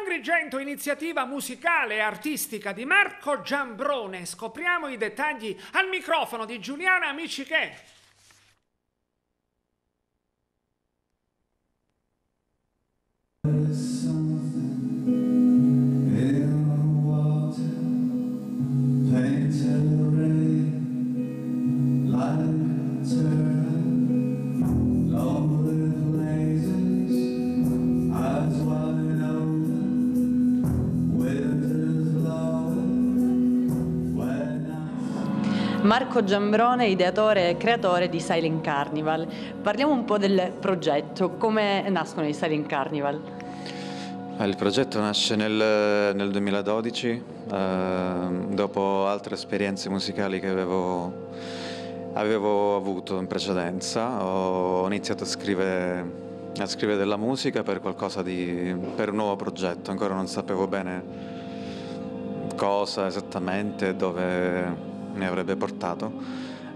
Agrigento, iniziativa musicale e artistica di Marco Giambrone. Scopriamo i dettagli al microfono di Giuliana Micichè. Marco Giambrone, ideatore e creatore di Silent Carnival. Parliamo un po' del progetto. Come nascono i Silent Carnival? Il progetto nasce nel 2012, dopo altre esperienze musicali che avevo avuto in precedenza. Ho iniziato a scrivere della musica per per un nuovo progetto. Ancora non sapevo bene cosa esattamente, dove mi avrebbe portato,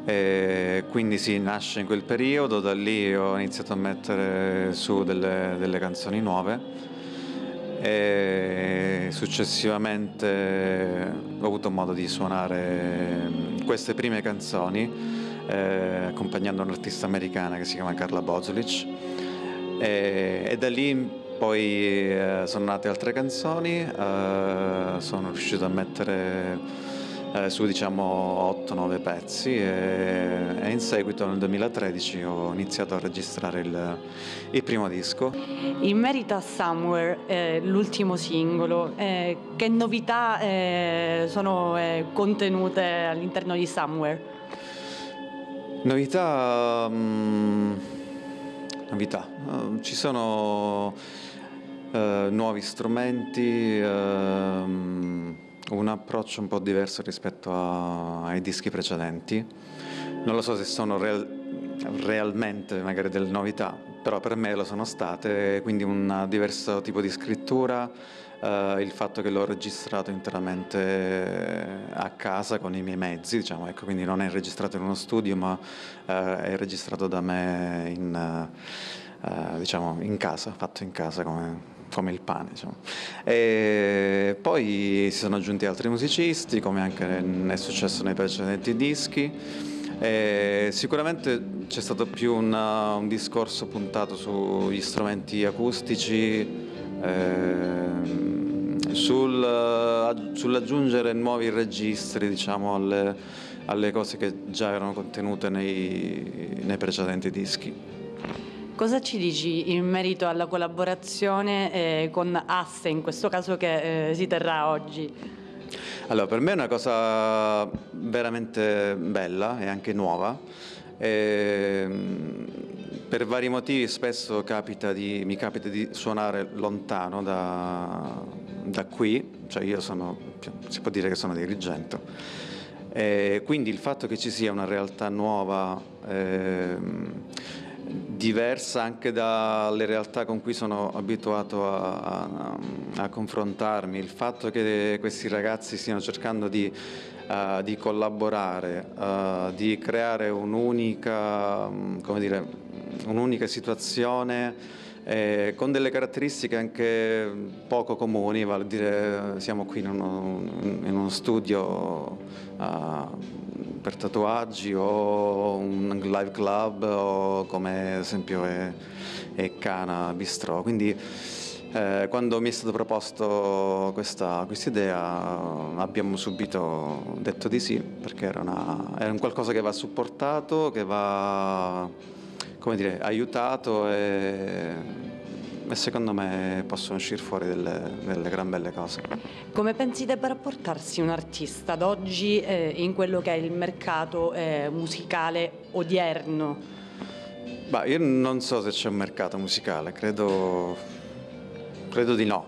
e quindi sì, nasce in quel periodo. Da lì ho iniziato a mettere su delle canzoni nuove e successivamente ho avuto modo di suonare queste prime canzoni accompagnando un'artista americana che si chiama Carla Bozulich, e da lì poi sono nate altre canzoni. Sono riuscito a mettere su 8-9 pezzi e in seguito nel 2013 ho iniziato a registrare il primo disco. In merito a Somewhere, l'ultimo singolo, che novità sono contenute all'interno di Somewhere? Novità, ci sono nuovi strumenti, un approccio un po' diverso rispetto ai dischi precedenti. Non lo so se sono realmente magari delle novità, però per me lo sono state, quindi un diverso tipo di scrittura, il fatto che l'ho registrato interamente a casa con i miei mezzi, ecco, quindi non è registrato in uno studio, ma è registrato da me in casa, fatto in casa come il pane, E poi si sono aggiunti altri musicisti, come anche è successo nei precedenti dischi. Sicuramente c'è stato più un discorso puntato sugli strumenti acustici, sull'aggiungere nuovi registri, alle cose che già erano contenute nei precedenti dischi. Cosa ci dici in merito alla collaborazione con Asse, in questo caso, che si terrà oggi? Allora, per me è una cosa veramente bella e anche nuova. Per vari motivi spesso mi capita di suonare lontano da qui, io si può dire che sono di Agrigento. Quindi il fatto che ci sia una realtà nuova, diversa anche dalle realtà con cui sono abituato a confrontarmi, il fatto che questi ragazzi stiano cercando di collaborare, di creare un'unica situazione con delle caratteristiche anche poco comuni, vale a dire siamo qui in uno studio per tatuaggi o un live club, o come ad esempio è Cana Bistrò. Quindi quando mi è stato proposto questa idea abbiamo subito detto di sì, perché era un qualcosa che va supportato, che va aiutato, e secondo me possono uscire fuori delle gran belle cose. Come pensi debba rapportarsi un artista ad oggi in quello che è il mercato musicale odierno? Io non so se c'è un mercato musicale, credo di no.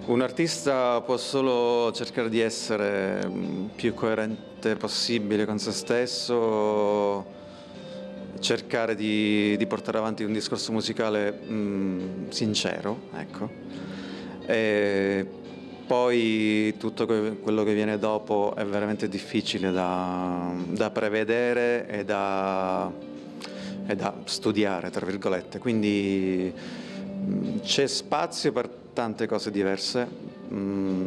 Un artista può solo cercare di essere più coerente possibile con se stesso, cercare di portare avanti un discorso musicale sincero, ecco. E poi tutto quello che viene dopo è veramente difficile da prevedere e da studiare, tra virgolette. Quindi C'è spazio per tante cose diverse,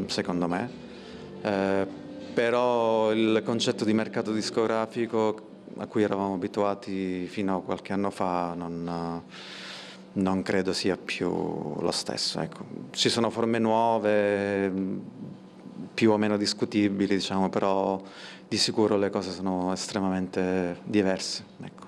secondo me, però il concetto di mercato discografico a cui eravamo abituati fino a qualche anno fa non credo sia più lo stesso. Ecco. Ci sono forme nuove, più o meno discutibili, diciamo, però di sicuro le cose sono estremamente diverse. Ecco.